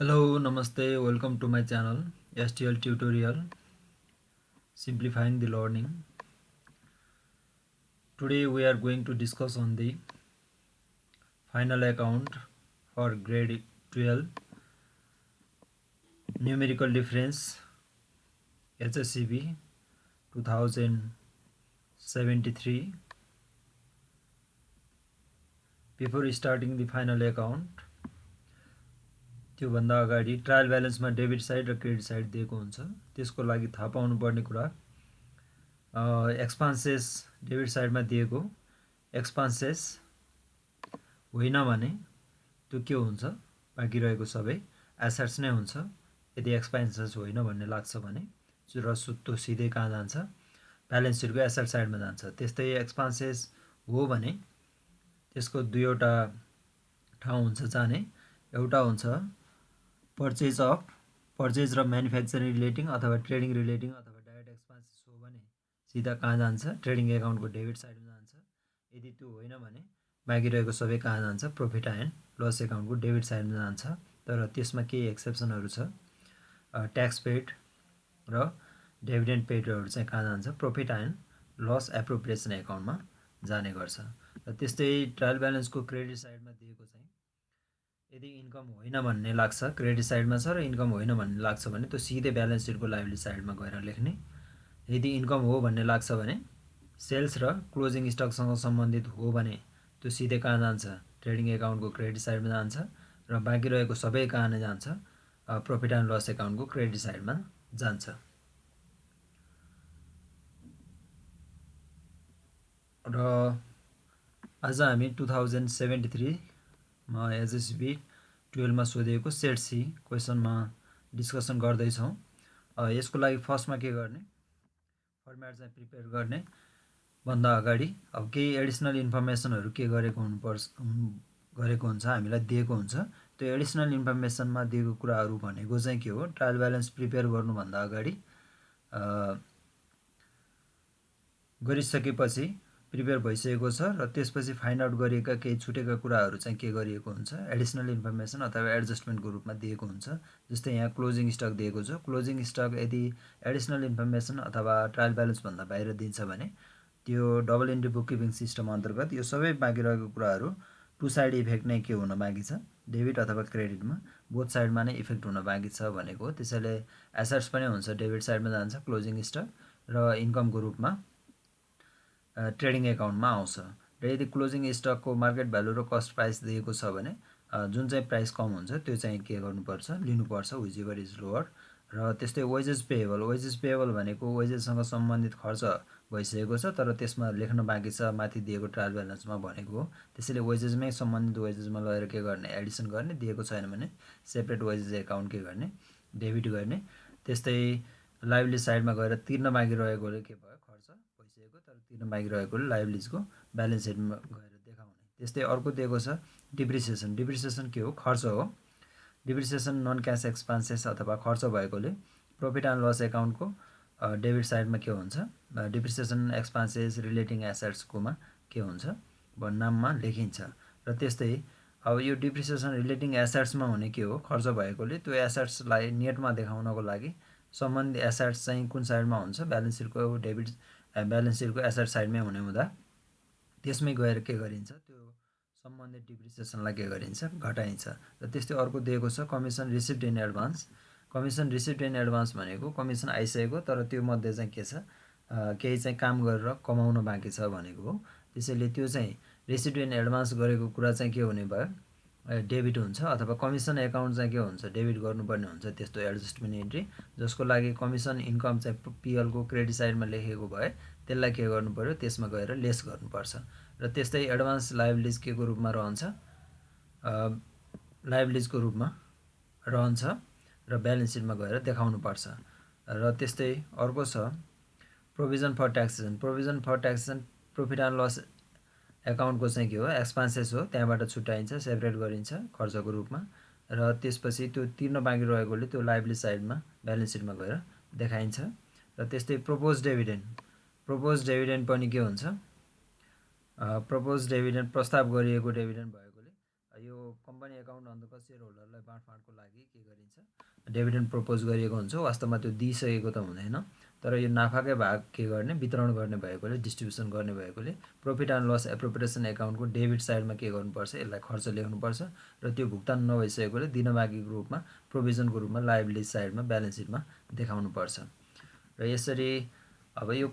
Hello, Namaste, welcome to my channel STL tutorial simplifying the learning. Today we are going to discuss on the final account for grade 12 numerical difference HSCB 2073. Before starting the final account, त्योभन्दा अगाडि trial ब्यालेन्समा debit side र credit side दिएको हुन्छ। त्यसको लागि थाहा पाउनुपर्ने कुरा एक्सपेन्सेस डेबिट साइडमा दिएको एक्सपेन्सेस होइन भने त्यो के हुन्छ, बाँकी रहेको सबै एसेट्स नै हुन्छ। यदि एक्सपेन्सेस होइन भन्ने लाग्छ भने र त्यो सिधै कहाँ जान्छ, ब्यालेन्स सिटको एसेट साइडमा जान्छ। त्यस्तै एक्सपेन्सेस हो भने त्यसको दुईवटा ठाउँ हुन्छ जाने। एउटा हुन्छ पर्चेज र म्यानुफ्याक्चरिङ रिलेटिङ अथवा ट्रेडिङ रिलेटिङ अथवा डाइरेक्ट एक्सपेन्सेस हो भने सिधा कहाँ जान्छ, ट्रेडिङ एकाउन्टको डेबिट साइडमा जान्छ। यदि त्यो होइन भने बाँकी रहेको सबै कहाँ जान्छ, प्रफिट एन्ड लस एकाउन्टको डेबिट साइडमा जान्छ। तर त्यसमा केही एक्सेप्सनहरू छ। ट्याक्स पेड र डिभिडेन्ड पेडहरू चाहिँ कहाँ जान्छ, प्रफिट एन्ड लस एप्रोप्रिएसन एकाउन्टमा जाने गर्छ। र त्यस्तै ट्रायल ब्यालेन्सको क्रेडिट साइडमा दिएको चाहिँ यदि इन्कम होइन भन्ने लाग्छ, क्रेडिट साइडमा छ र इन्कम होइन भन्ने लाग्छ भने त्यो सिधै ब्यालेन्स सिटको लाइबिलिटी साइडमा गएर लेख्ने। यदि इन्कम हो भन्ने लाग्छ भने सेल्स र क्लोजिङ स्टकसँग सम्बन्धित हो भने त्यो सिधै कहाँ जान्छ, ट्रेडिङ एकाउन्टको क्रेडिट साइडमा जान्छ र बाँकी रहेको सबै कहाँ नै जान्छ, प्रफिट एन्ड लस एकाउन्टको क्रेडिट साइडमा जान्छ। र आज हामी 2073मा एचएसबी 12मा सोधिएको सेट सी क्वेसनमा डिस्कसन गर्दैछौँ। यसको लागि फर्स्टमा के गर्ने, फर्मेट चाहिँ प्रिपेयर गर्ने भन्दा अगाडि अब केही एडिसनल इन्फर्मेसनहरू के गरेको हुन्छ, हामीलाई दिएको हुन्छ। त्यो एडिसनल इन्फर्मेसनमा दिएको कुराहरू भनेको चाहिँ के हो, ट्रायल ब्यालेन्स प्रिपेयर गर्नुभन्दा अगाडि गरिसकेपछि प्रिपेयर भइसकेको छ र त्यसपछि फाइन्ड आउट गरिएका केही छुटेका कुराहरू चाहिँ के गरिएको हुन्छ, एडिसनल इन्फर्मेसन अथवा एडजस्टमेन्टको रूपमा दिएको हुन्छ। जस्तै यहाँ क्लोजिङ स्टक दिएको छ। क्लोजिङ स्टक यदि एडिसनल इन्फर्मेसन अथवा ट्रायल ब्यालेन्सभन्दा बाहिर दिन्छ भने त्यो double entry book keeping system अन्तर्गत यो सबै बाँकी रहेको कुराहरू टु साइड इफेक्ट नै के हुन बाँकी छ, डेबिट अथवा क्रेडिटमा बोथ साइडमा नै इफेक्ट हुन बाँकी छ भनेको हो। त्यसैले एसेट्स पनि हुन्छ, डेबिट साइडमा जान्छ क्लोजिङ स्टक र इन्कमको रूपमा ट्रेडिङ एकाउन्टमा आउँछ। र यदि क्लोजिङ स्टकको मार्केट भ्यालु र कस्ट प्राइस दिएको छ भने जुन चाहिँ प्राइस कम हुन्छ त्यो चाहिँ के गर्नुपर्छ, लिनुपर्छ, विच एभर इज लोवर। र त्यस्तै वेजेस पेएबल भनेको वेजेससँग सम्बन्धित खर्च भइसकेको छ तर त्यसमा लेख्न बाँकी छ, माथि दिएको ट्रायल ब्यालेन्समा भनेको हो। त्यसैले वेजेसमै सम्बन्धित वेजेसमा लगेर के गर्ने, एडिसन गर्ने। दिएको छैन भने सेपरेट वेजेस एकाउन्ट के गर्ने, डेबिट गर्ने। त्यस्तै लाइबिलिटी साइडमा गएर तिर्न बाँकी रहेकोले के भयो, खर्च भइसकेको तर तिर्न बाँकी रहेकोले लाइबिलिटीको ब्यालेन्स सिटमा गएर देखाउने। त्यस्तै अर्को दिएको छ डिप्रिसिएसन के हो, खर्च हो। डिप्रिसिएसन नन क्यास एक्सपेन्सेस अथवा खर्च भएकोले प्रफिट एन्ड लस एकाउन्टको डेबिट साइडमा के हुन्छ, डिप्रिसिएसन एक्सपेन्सेस रिलेटिङ एसेट्सकोमा के हुन्छ नाममा लेखिन्छ। र त्यस्तै अब यो डिप्रिसिएसन रिलेटिङ एसेट्समा हुने के हो, खर्च भएकोले त्यो एसेट्सलाई नेटमा देखाउनको लागि सम्बन्धित एसेट्स चाहिँ कुन साइडमा हुन्छ, ब्यालेन्स सिटको एसेट साइडमै हुने हुँदा त्यसमै गएर के गरिन्छ, त्यो सम्बन्धित डिप्रिसिएसनलाई के गरिन्छ, घटाइन्छ। र त्यस्तै अर्को दिएको छ commission received in advance. Commission received in advance भनेको कमिसन आइसकेको तर त्यो मध्ये चाहिँ के छ, केही चाहिँ काम गरेर कमाउन बाँकी छ भनेको हो। त्यसैले त्यो चाहिँ रिसिभ्ड इन एडभान्स गरेको कुरा चाहिँ के हुने भयो, डेबिट हुन्छ। अथवा कमिसन एकाउन्ट चाहिँ के हुन्छ, डेबिट गर्नुपर्ने हुन्छ त्यस्तो एडजस्टमेन्ट इन्ट्री, जसको लागि कमिसन इन्कम चाहिँ पिएलको क्रेडिट साइडमा लेखेको भए त्यसलाई के गर्नु पर्यो, त्यसमा गएर लेस गर्नुपर्छ। र त्यस्तै एडभान्स लाइबिलिटिज के को रूपमा रहन्छ, लाइबिलिटिजको रूपमा रहन्छ र ब्यालेन्स सिटमा गएर देखाउनुपर्छ। र त्यस्तै अर्को छ provision for taxation. Provision for taxation profit and loss एकाउन्टको चाहिँ के हो, एक्सपेन्सेस हो, त्यहाँबाट छुट्याइन्छ, सेपरेट गरिन्छ खर्चको रूपमा। र त्यसपछि त्यो तिर्न बाँकी रहेकोले त्यो लाइबिलिटी साइडमा ब्यालेन्स सिटमा गएर देखाइन्छ। र त्यस्तै प्रपोज डेभिडेन्ड पनि के हुन्छ, प्रपोज डेभिडेन्ड प्रस्ताव गरिएको डेभिडेन्ड भएकोले यो कम्पनी एकाउन्ट अन्तर्गत सेयर होल्डरलाई बाँडफाँडको लागि के गरिन्छ, डिभिडेन्ड प्रपोज गरिएको हुन्छ। वास्तवमा त्यो दिइसकेको त हुँदैन, तर यो नाफाकै भाग के गर्ने, वितरण गर्ने भएकोले, डिस्ट्रिब्युसन गर्ने भएकोले प्रफिट एन्ड लस एप्रोप्रिएसन एकाउन्टको डेबिट साइडमा के गर्नुपर्छ, यसलाई खर्च लेख्नुपर्छ र त्यो भुक्तान नभइसकेकोले दिनबाँकीको रूपमा प्रोभिजनको रूपमा लायबिलिटी साइडमा ब्यालेन्स सिटमा देखाउनुपर्छ। र यसरी अब यो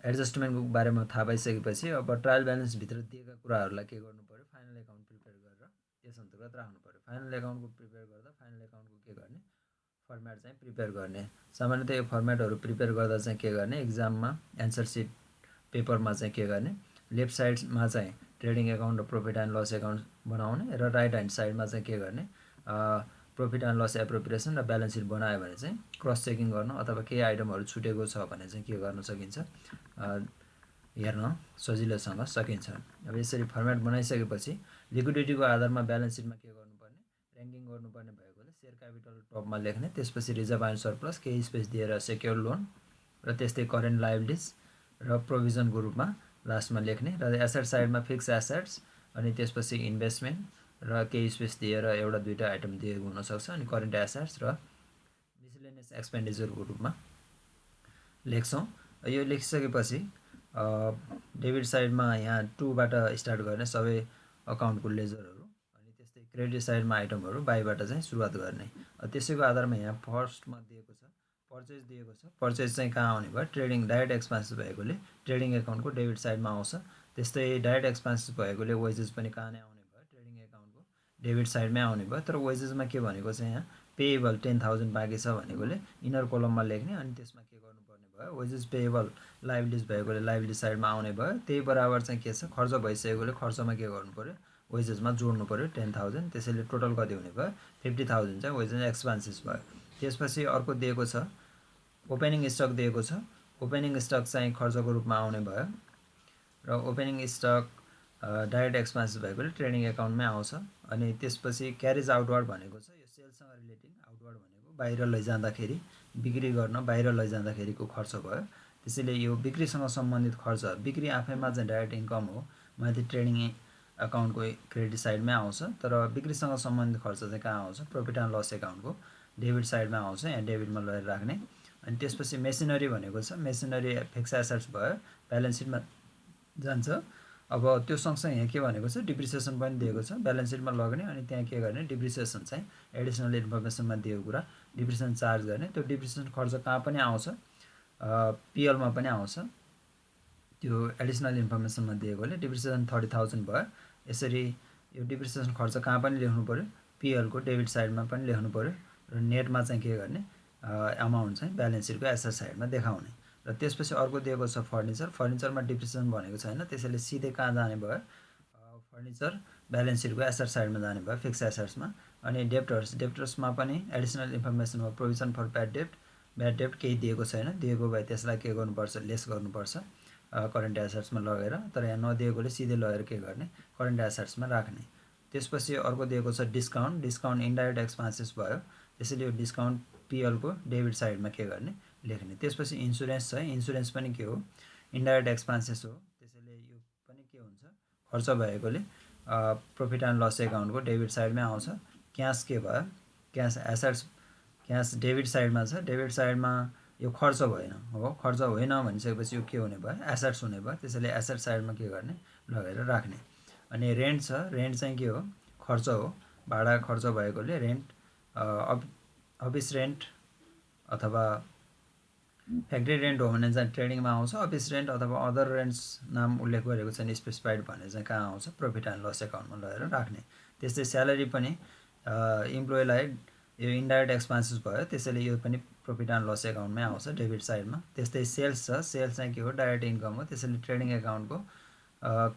एडजस्टमेन्टको बारेमा थाहा पाइसकेपछि अब ट्रायल ब्यालेन्सभित्र दिएका कुराहरूलाई के गर्नु पऱ्यो, फाइनल एकाउन्ट प्रिपेयर गरेर त्यस अन्तर्गत राख्नु पऱ्यो। फाइनल एकाउन्टको प्रिपेयर गर्दा फाइनल एकाउन्टको के गर्ने, फर्मेट चाहिँ प्रिपेयर गर्ने। सामान्यतः यो फर्मेटहरू प्रिपेयर गर्दा चाहिँ के गर्ने, इक्जाममा एन्सर सिट पेपरमा चाहिँ के गर्ने, लेफ्ट साइडमा चाहिँ ट्रेडिङ एकाउन्ट र प्रफिट एन्ड लस एकाउन्ट बनाउने र राइट ह्यान्ड साइडमा चाहिँ के गर्ने, प्रफिट एन्ड लस एप्रोप्रिएसन र ब्यालेन्स सिट बनायो भने चाहिँ क्रस चेकिङ गर्न अथवा केही आइटमहरू छुटेको छ भने चाहिँ के गर्न सकिन्छ, हेर्न सजिलोसँग सकिन्छ। अब यसरी फर्मेट बनाइसकेपछि लिक्विडिटीको आधारमा ब्यालेन्स सिटमा के गर्नुपर्ने, ऱ्याङ्किङ गर्नुपर्ने भएकोले सेयर क्यापिटल टपमा लेख्ने, त्यसपछि रिजर्भ एन्ड सरप्लस केही स्पेस दिएर सेक्योर लोन र त्यस्तै करेन्ट लायबिलिटिज र प्रोभिजनको रूपमा लास्टमा लेख्ने, र एसेट साइडमा फिक्स एसेट्स अनि त्यसपछि इन्भेस्टमेन्ट र केही स्पेस दिएर एउटा दुईवटा आइटम दिएको हुनसक्छ, अनि करेन्ट एसेट्स र मिसलेनियस एक्सपेन्डिचरको रूपमा लेख्छौँ। यो लेखिसकेपछि डेबिट साइडमा यहाँ 2 बाट स्टार्ट गर्ने सबै अकाउन्टको लेजरहरू, अनि त्यस्तै क्रेडिट साइडमा आइटमहरू बाईबाट चाहिँ सुरुवात गर्ने। त्यसैको आधारमा यहाँ फर्स्टमा दिएको छ पर्चेज दिएको छ। पर्चेज चाहिँ कहाँ आउने भयो, ट्रेडिङ डाइरेक्ट एक्सपेन्सेस भएकोले ट्रेडिङ एकाउन्टको डेबिट साइडमा आउँछ। त्यस्तै डाइरेक्ट एक्सपेन्सेस भएकोले वेजेस पनि कहाँ नै आउने भयो, ट्रेडिङ एकाउन्टको डेबिट साइडमै आउने भयो। तर वेजेसमा के भनेको चाहिँ यहाँ पेएबल 10,000 बाँकी छ भनेकोले इनर कलममा लेख्ने, अनि त्यसमा के गर्नुपर्ने भयो, वेजेस पेएबल लायबिलिटिज भएकोले लायबिलिटी साइडमा आउने भयो। त्यही बराबर चाहिँ के छ, खर्च भइसकेकोले खर्चमा के गर्नु पऱ्यो, वेजेसमा जोड्नु पऱ्यो 10,000। त्यसैले टोटल कति हुने भयो, 50,000 चाहिँ वेजेस एक्सपेन्सेस भयो। त्यसपछि अर्को दिएको छ ओपनिङ स्टक दिएको छ। ओपनिङ स्टक चाहिँ खर्चको रूपमा आउने भयो र ओपनिङ स्टक डाइरेक्ट एक्सपेन्सेस भएकोले ट्रेडिङ एकाउन्टमै आउँछ। अनि त्यसपछि क्यारेज आउटवर्ड भनेको छ, यो सेल्ससँग रिलेटिङ, आउटवर्ड भनेको बाहिर लैजाँदाखेरि, बिक्री गर्न बाहिर लैजाँदाखेरिको खर्च भयो। त्यसैले यो बिक्रीसँग सम्बन्धित खर्च, बिक्री आफैमा चाहिँ डाइरेक्ट इन्कम हो, माथि ट्रेडिङ एकाउन्टको क्रेडिट साइडमै आउँछ। तर बिक्रीसँग सम्बन्धित खर्च चाहिँ कहाँ आउँछ, प्रफिट एन्ड लस एकाउन्टको डेबिट साइडमा आउँछ, यहाँ डेबिटमा लगेर राख्ने। अनि त्यसपछि मेसिनरी भनेको छ, मेसिनरी फिक्स एसेट्स भयो, ब्यालेन्स सिटमा जान्छ। अब त्यो सँगसँगै यहाँ के भनेको छ, डिप्रिसिएसन पनि दिएको छ, ब्यालेन्स सिटमा लग्ने। अनि त्यहाँ के गर्ने, डिप्रिसिएसन चाहिँ एडिसनल इन्फर्मेसनमा दिएको कुरा, डिप्रिसिएसन चार्ज गर्ने। त्यो डिप्रिसिएसन खर्च कहाँ पनि आउँछ, पिएलमा पनि आउँछ। त्यो एडिसनल इन्फर्मेसनमा दिएकोले डिप्रिसिएसन 30,000 भयो। यसरी यो डिप्रिसिएसन खर्च कहाँ पनि लेख्नु पऱ्यो, पिएलको डेबिट साइडमा पनि लेख्नु पऱ्यो, र नेटमा चाहिँ के गर्ने, अमाउन्ट चाहिँ ब्यालेन्स सिटको एसेट साइडमा देखाउने। र त्यसपछि अर्को दिएको छ फर्निचर। फर्निचरमा डिप्रिसिएसन भनेको छैन, त्यसैले सिधै कहाँ जाने भयो, फर्निचर ब्यालेन्स सिटको एसेट साइडमा जाने भयो, फिक्स एसेट्समा। अनि डेप्टर्समा पनि एडिसनल इन्फर्मेसनमा प्रोभिजन फर ब्याड डेप्ट केही दिएको छैन, दिएको भए त्यसलाई के गर्नुपर्छ, लेस गर्नुपर्छ करेन्ट एसेट्समा लगेर। तर यहाँ नदिएकोले सिधै लगेर के गर्ने, करेन्ट एसेट्समा राख्ने। त्यसपछि अर्को दिएको छ डिस्काउन्ट। डिस्काउन्ट इन्डाइरेक्ट एक्सपेन्सेस भयो, त्यसैले यो डिस्काउन्ट पिएलको डेबिट साइडमा के गर्ने, लेख्ने। त्यसपछि इन्सुरेन्स छ, इन्सुरेन्स पनि के हो, इन्डाइरेक्ट एक्सपेन्सेस हो, त्यसैले यो पनि के हुन्छ, खर्च भएकोले प्रफिट एन्ड लस एकाउन्टको डेबिट साइडमै आउँछ। क्यास के भयो, क्यास एसेट्स, क्यास डेबिट साइडमा छ, डेबिट साइडमा यो खर्च भएन हो, खर्च होइन भनिसकेपछि यो के हुने भयो, एसेट्स हुने भयो। त्यसैले एसेट साइडमा के गर्ने, लगेर राख्ने। अनि रेन्ट छ, रेन्ट चाहिँ के हो, खर्च हो, भाडा खर्च भएकोले रेन्ट, अफिस रेन्ट अथवा फ्याक्ट्री रेन्ट हो भने चाहिँ ट्रेडिङमा आउँछ। अफिस रेन्ट अथवा अदर रेन्ट्स नाम उल्लेख गरेको छैन स्पेसिफाइड भने चाहिँ कहाँ आउँछ, प्रफिट एन्ड लस एकाउन्टमा लगेर राख्ने। त्यस्तै स्यालेरी पनि इम्प्लोइलाई यो इन्डाइरेक्ट एक्सपेन्सेस भयो, त्यसैले यो पनि प्रफिट एन्ड लस एकाउन्टमै आउँछ डेबिट साइडमा। त्यस्तै सेल्स छ, सेल्स चाहिँ के हो, डाइरेक्ट इन्कम हो, त्यसैले ट्रेडिङ एकाउन्टको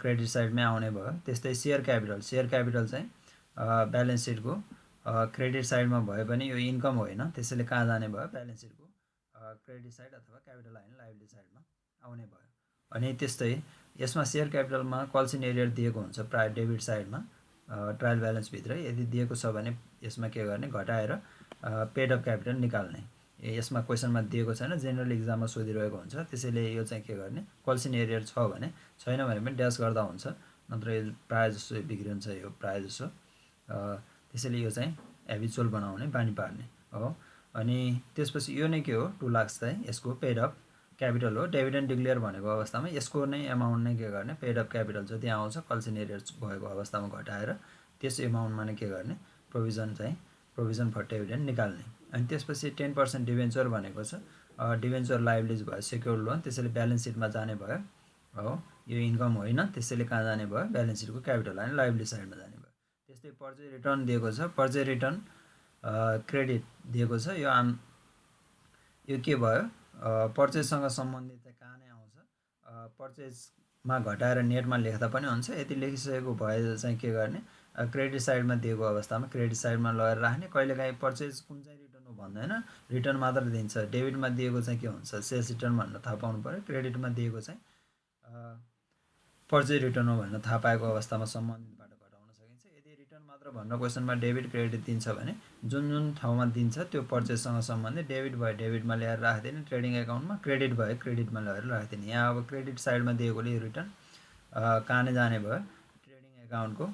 क्रेडिट साइडमै आउने भयो। त्यस्तै सेयर क्यापिटल, सेयर क्यापिटल चाहिँ ब्यालेन्स सिटको क्रेडिट साइडमा भए पनि यो इन्कम होइन, त्यसैले कहाँ जाने भयो, ब्यालेन्स सिटको क्रेडिट साइड अथवा क्यापिटल लाइन लायबिलिटी साइडमा आउने भयो। अनि त्यस्तै यसमा सेयर क्यापिटलमा कल्सिन एरियर दिएको हुन्छ प्राय डेबिट साइडमा ट्रायल ब्यालेन्सभित्र। यदि दिएको छ भने यसमा के गर्ने, घटाएर पेड अप क्यापिटल निकाल्ने। यसमा क्वेसनमा दिएको छैन, जेनरल इक्जाममा सोधिरहेको हुन्छ, त्यसैले यो चाहिँ के गर्ने, कल्सिन एरियर छ भने, छैन भने पनि ड्यास गर्दा हुन्छ, नत्र यो प्रायः जसो बिग्रिन्छ, यो प्रायः जसो। त्यसैले यो चाहिँ हेबिचुअल बनाउने बानी पार्ने हो। अनि त्यसपछि यो नै के हो 2 लाख चाहिँ यसको पेड अप क्यापिटल हो। डिभिडेन्ड डिक्लेयर भनेको अवस्थामा यसको नै एमाउन्ट नै के गर्ने पेड अप क्यापिटल जति आउँछ कल्सन एरियर्स भएको अवस्थामा घटाएर त्यस एमाउन्टमा नै के गर्ने प्रोभिजन फर डिभिडेन्ड निकाल्ने। अनि त्यसपछि 10% डिभेन्चर भनेको छ डिभेन्चर लाइबिलिटी भयो सेक्योर्ड लोन, त्यसैले ब्यालेन्स सिटमा जाने भयो हो। यो इन्कम होइन, त्यसैले कहाँ जाने भयो ब्यालेन्स सिटको क्यापिटल अनि लाइबिलिटी साइडमा जाने भयो। त्यस्तै पर्चेज रिटर्न दिएको छ, पर्चेज रिटर्न क्रेडिट दिएको छ। यो के भयो पर्चेजसँग सम्बन्धित चाहिँ कहाँ नै आउँछ पर्चेजमा घटाएर नेटमा लेख्दा पनि हुन्छ। यदि लेखिसकेको भए चाहिँ के गर्ने क्रेडिट साइडमा दिएको अवस्थामा क्रेडिट साइडमा लगेर राख्ने। कहिलेकाहीँ पर्चेज कुन चाहिँ रिटर्न हो भन्दैन, रिटर्न मात्र दिन्छ। डेबिटमा दिएको चाहिँ के हुन्छ सेल्स रिटर्न भनेर थाहा पाउनु पऱ्यो, क्रेडिटमा दिएको चाहिँ पर्चेज रिटर्न हो भनेर थाहा पाएको अवस्थामा सम्बन्धितबाट घटाउन सकिन्छ। यदि रिटर्न मात्र भनेर क्वेसनमा डेबिट क्रेडिट दिन्छ भने जुन ठाउँमा दिन्छ त्यो पर्चेजसँग सम्बन्धित डेबिट भयो डेबिटमा ल्याएर राखिदिने, ट्रेडिङ एकाउन्टमा क्रेडिट भयो क्रेडिटमा ल्याएर राखिदिने। यहाँ अब क्रेडिट साइडमा दिएकोले यो रिटर्न कहाँ नै जाने भयो ट्रेडिङ एकाउन्टको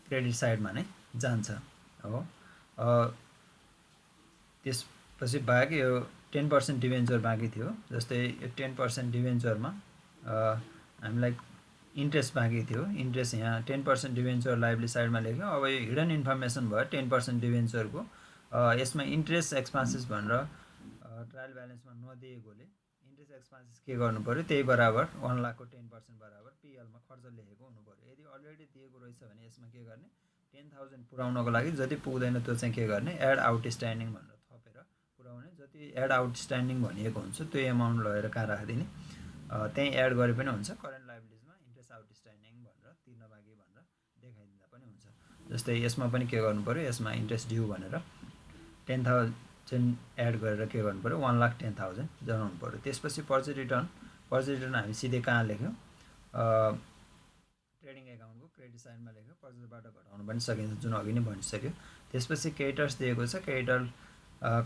क्रेडिट साइडमा नै जान्छ हो। त्यसपछि बाँकी यो 10% डिभेन्चर बाँकी थियो। जस्तै यो 10% डिभेन्चरमा हामीलाई इन्ट्रेस्ट बाँकी थियो। इन्ट्रेस्ट यहाँ 10% डिभेन्चर लाइबिलिटी साइडमा लेख्यो। अब यो हिडन इन्फर्मेसन भयो 10% डिभेन्चरको यसमा इन्ट्रेस्ट एक्सपेन्सेस भनेर ट्रायल ब्यालेन्समा नदिएकोले इन्ट्रेस्ट एक्सपेन्सेस के गर्नु पऱ्यो त्यही बराबर 1 लाखको 10% बराबर पिएलमा खर्च लेखेको हुनु पऱ्यो। यदि अलरेडी दिएको रहेछ भने यसमा के गर्ने 10,000 पुऱ्याउनको लागि जति पुग्दैन त्यो चाहिँ के गर्ने एड आउटस्ट्यान्डिङ भनेर थपेर पुऱ्याउने। जति एड आउटस्ट्यान्डिङ भनिएको हुन्छ त्यो एमाउन्ट लगेर कहाँ राखिदिने त्यहीँ एड गरे पनि हुन्छ। करेन्ट लाइबिलिटिजमा इन्ट्रेस्ट आउटस्ट्यान्डिङ भनेर तिर्न बाँकी भनेर देखाइदिँदा पनि हुन्छ। जस्तै यसमा पनि के गर्नु पऱ्यो यसमा इन्ट्रेस्ट ड्यू भनेर 10,000 एड गरेर के गर्नु पऱ्यो 1,10,000 जनाउनु पऱ्यो। त्यसपछि पर्चेज रिटर्न हामी सिधै कहाँ लेख्यौँ ट्रेडिङ एकाउन्टको क्रेडिट साइडमा लेख्यो। पर्चेजबाट घटाउनु पनि सकिन्छ जुन अघि नै भनिसक्यो। त्यसपछि क्रेडिटर्स दिएको छ, क्रेडिटर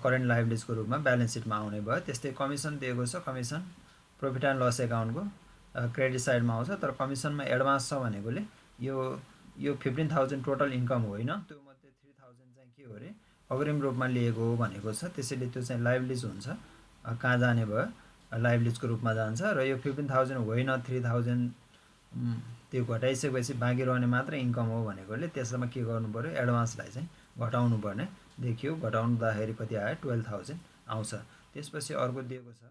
करेन्ट लाइबिलिटिजको रूपमा ब्यालेन्स सिटमा आउने भयो। त्यस्तै कमिसन दिएको छ, कमिसन प्रफिट एन्ड लस एकाउन्टको क्रेडिट साइडमा आउँछ। तर कमिसनमा एडभान्स छ भनेकोले यो 15,000 टोटल इन्कम होइन, त्यो मध्ये 3,000 चाहिँ के हो अरे अग्रिम रूपमा लिएको हो भनेको छ। त्यसैले त्यो चाहिँ लाइबिलिटिज हुन्छ, कहाँ जाने भयो लाइबिलिटिजको रूपमा जान्छ। र यो 15,000 होइन 3,000 त्यो घटाइसकेपछि बाँकी रहने मात्र इन्कम हो भनेकोले त्यसमा के गर्नु पऱ्यो एडभान्सलाई चाहिँ घटाउनु पर्ने देखियो। घटाउँदाखेरि कति आयो 12,000 आउँछ। त्यसपछि अर्को दिएको छ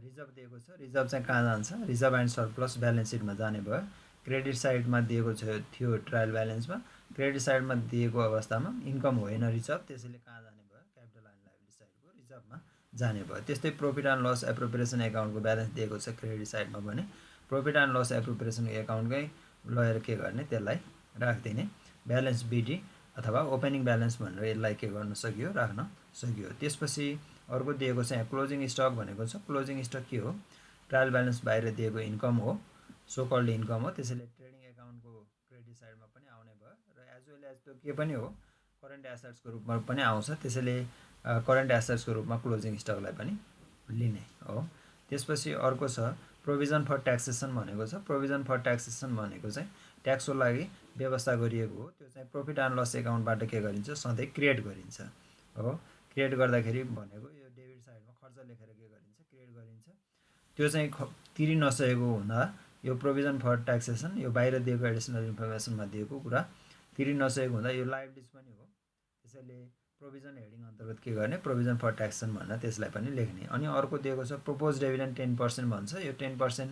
रिजर्भ दिएको छ। रिजर्भ चाहिँ कहाँ जान्छ रिजर्भ एन्ड सरप्लस ब्यालेन्स सिटमा जाने भयो। क्रेडिट साइडमा दिएको थियो ट्रायल ब्यालेन्समा, क्रेडिट साइडमा दिएको अवस्थामा इन्कम होइन रिजर्भ, त्यसैले कहाँ जाने भयो क्यापिटल एन्ड लाइबिलिटी साइडको रिजर्भमा जाने भयो। त्यस्तै प्रफिट एन्ड लस एप्रोप्रिएसन एकाउन्टको ब्यालेन्स दिएको छ क्रेडिट साइडमा भने प्रफिट एन्ड लस एप्रोप्रिएसन एकाउन्टकै लगेर के गर्ने त्यसलाई राखिदिने ब्यालेन्स बिडी अथवा ओपनिङ ब्यालेन्स भनेर यसलाई के गर्न सकियो राख्न सकियो। त्यसपछि अर्को दिएको छ यहाँ क्लोजिङ स्टक भनेको छ। क्लोजिङ स्टक के हो ट्रायल ब्यालेन्स बाहिर दिएको इन्कम हो, सो कल्ड इन्कम हो। त्यसैले ट्रेडिङ एकाउन्टको क्रेडिट साइडमा पनि आउने भयो र एज वेल एज त्यो के पनि हो करेन्ट एसेट्सको रूपमा पनि आउँछ। त्यसैले करेन्ट एसेट्सको रूपमा क्लोजिङ स्टकलाई पनि लिने हो। त्यसपछि अर्को छ प्रोभिजन फर ट्याक्सेसन भनेको छ। प्रोभिजन फर ट्याक्सेसन भनेको चाहिँ ट्याक्सको लागि व्यवस्था गरिएको हो। त्यो चाहिँ प्रफिट एन्ड लस एकाउन्टबाट के गरिन्छ सधैँ क्रिएट गरिन्छ हो। क्रिएट गर्दाखेरि भनेको यो डेबिट साइडमा खर्च लेखेर के गरिन्छ क्रिएट गरिन्छ। त्यो चाहिँ तिरि नसकेको हुँदा यो प्रोभिजन फर ट्याक्सेसन यो बाहिर दिएको एडिसनल इन्फर्मेसनमा दिएको कुरा तिरि नसकेको हुँदा यो लाइबिलिटिज पनि हो। त्यसैले प्रोभिजन हेडिङ अन्तर्गत के गर्ने प्रोभिजन फर ट्याक्सेसन भनेर त्यसलाई पनि लेख्ने। अनि अर्को दिएको छ प्रोपोज डिभिडेन्ड 10% भन्छ। यो 10%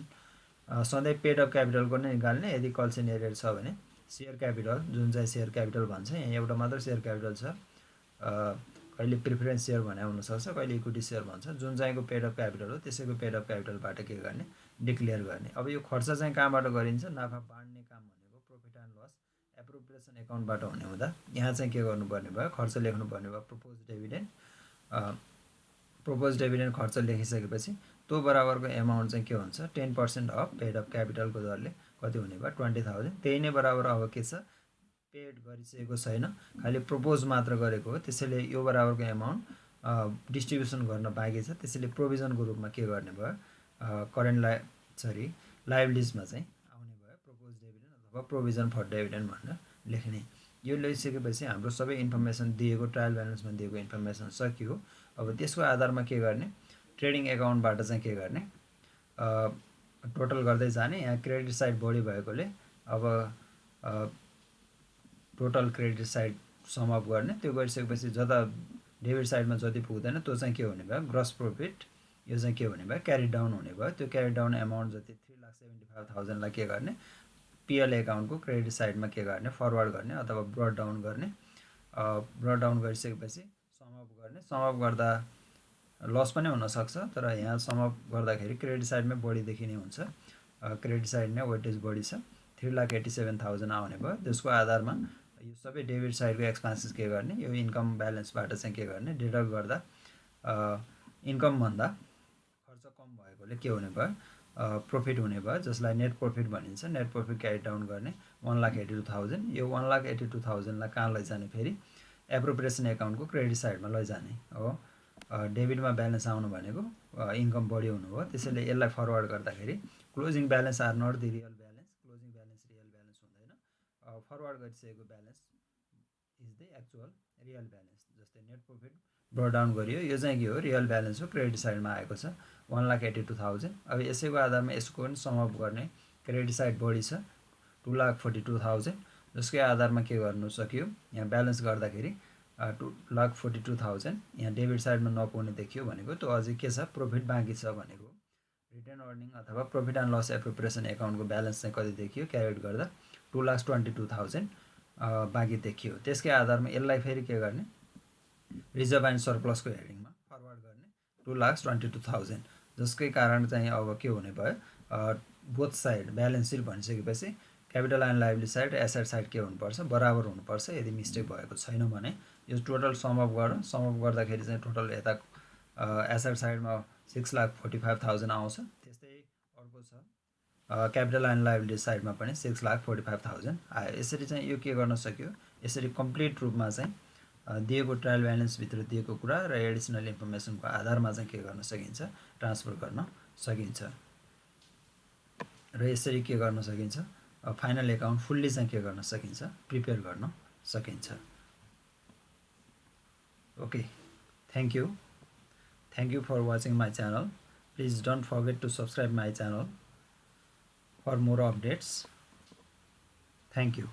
सधैँ पेड अप क्यापिटलको नै निकाल्ने। यदि कल्सन एरियर छ भने सेयर क्यापिटल जुन चाहिँ सेयर क्यापिटल भन्छ, यहाँ एउटा मात्र सेयर क्यापिटल छ, कहिले प्रिफरेन्स सेयर भने हुनसक्छ, कहिले इक्विटी सेयर भन्छ। जुन चाहिँको पेड अप क्यापिटल हो त्यसैको पेड अप क्यापिटलबाट के गर्ने डिक्लेयर गर्ने। अब यो खर्च चाहिँ कहाँबाट गरिन्छ नाफा बाँड्ने काम भनेको प्रफिट एन्ड लस एप्रोप्रिएसन एकाउन्टबाट हुने हुँदा यहाँ चाहिँ के गर्नुपर्ने भयो खर्च लेख्नुपर्ने भयो प्रोपोज डिभिडेन्ड खर्च लेखिसकेपछि त्यो बराबरको एमाउन्ट चाहिँ के हुन्छ 10% अफ पेड अप क्यापिटलको दरले कति हुने भयो 20,000। त्यही नै बराबर अब के छ पेड गरिसकेको छैन, खालि प्रोपोज मात्र गरेको हो। त्यसैले यो बराबरको एमाउन्ट डिस्ट्रिब्युसन गर्न बाँकी छ। त्यसैले प्रोभिजनको रूपमा के गर्ने भयो करेन्ट लाइबिलिटिजमा चाहिँ आउने भयो प्रोपोज डिभिडेन्ड अथवा प्रोभिजन फर डिभिडेन्ड भनेर लेख्ने। यो ल्याइसकेपछि हाम्रो सबै इन्फर्मेसन दिएको ट्रायल ब्यालेन्समा दिएको इन्फर्मेसन सकियो। अब त्यसको आधारमा के गर्ने, ट्रेडिङ एकाउन्टबाट चाहिँ के गर्ने, टोटल गर्दै जाने। यहाँ क्रेडिट साइड बढी भएकोले अब total credit side sum up गर्ने। त्यो गरिसकेपछि जता डेबिट साइडमा जति पुग्दैन त्यो चाहिँ के हुने भयो, ग्रस प्रोफिट, यो चाहिँ के हुने भयो, क्यारी डाउन हुने भयो। त्यो क्यारी डाउन एमाउन्ट जति 3,75,000 के गर्ने, पिएल एकाउन्टको क्रेडिट साइडमा के गर्ने, फरवर्ड गर्ने अथवा ब्रड डाउन गर्ने। ब्रड डाउन गरिसकेपछि सम अप गर्ने। सम अप गर्दा लस पनि हुनसक्छ, तर यहाँ सम अप गर्दाखेरि क्रेडिट साइडमै बढी देखिने हुन्छ। क्रेडिट साइड नै वेटेज बढी छ, 3,87,000 आउने भयो। त्यसको आधारमा यो सबै डेबिट साइडको एक्सपेन्सेस के गर्ने, यो इन्कम ब्यालेन्सबाट चाहिँ के गर्ने, डिडक्ट गर्दा इन्कमभन्दा खर्च कम भएकोले के हुने भयो, प्रफिट हुने भयो, जसलाई नेट प्रफिट भनिन्छ। नेट प्रफिट क्यारी डाउन गर्ने 1,82,000। यो 1,82,000 लाई कहाँ लैजाने, फेरि एप्रोप्रिएसन एकाउन्टको क्रेडिट साइडमा लैजाने हो। डेबिटमा ब्यालेन्स आउनु भनेको इन्कम बढी हुनु हो। त्यसैले यसलाई फरवर्ड गर्दाखेरि closing balance are not the real balance, closing balance real balance हुँदैन। फरवर्ड गरिसकेको balance is the actual real balance. जस्तै नेट प्रफिट ब्रड डाउन गरियो, यो चाहिँ के हो, रियल ब्यालेन्स हो, क्रेडिट साइडमा आएको छ 1,82,000। अब यसैको आधारमा यसको पनि सम अप गर्ने। क्रेडिट साइड बढी छ 2,42,000, जसकै आधारमा के गर्नु सकियो, यहाँ ब्यालेन्स गर्दाखेरि 2,42,000 यहाँ डेबिट साइडमा नपुग्ने देखियो भनेको त्यो अझै के छ, प्रफिट बाँकी छ भनेको। रिटर्न अर्निङ अथवा प्रफिट एन्ड लस एप्रोप्रिएसन एकाउन्टको ब्यालेन्स चाहिँ कति देखियो, क्यारेट गर्दा 2,22,000 बाँकी देखियो। त्यसकै आधारमा यसलाई फेरि के गर्ने, रिजर्भ एन्ड सरप्लसको हेडिङमा फरवर्ड गर्ने 2,22,000, जसकै कारण चाहिँ अब के हुने भयो, बोथ साइड ब्यालेन्स सिट भनिसकेपछि क्यापिटल एन्ड लाइबिलिटी साइड र एसेट साइड के हुनुपर्छ, बराबर हुनुपर्छ। यदि मिस्टेक भएको छैन भने यो टोटल सम अप गर, सम अप गर्दाखेरि चाहिँ टोटल यता एसेट साइडमा 6,45,000 आउँछ। त्यस्तै अर्को छ क्यापिटल एन्ड लाइबिलिटी साइडमा पनि 6,45,000 आयो। यसरी चाहिँ यो के गर्न सक्यो, यसरी कम्प्लिट रूपमा चाहिँ दिएको ट्रायल ब्यालेन्सभित्र दिएको कुरा र एडिसनल इन्फर्मेसनको आधारमा चाहिँ के गर्न सकिन्छ, ट्रान्सफर गर्न सकिन्छ। र यसरी के गर्न सकिन्छ, फाइनल एकाउन्ट फुल्ली चाहिँ के गर्न सकिन्छ, प्रिपेयर गर्न सकिन्छ। Okay, thank you for watching my channel. Please don't forget to subscribe my channel for more updates. Thank you.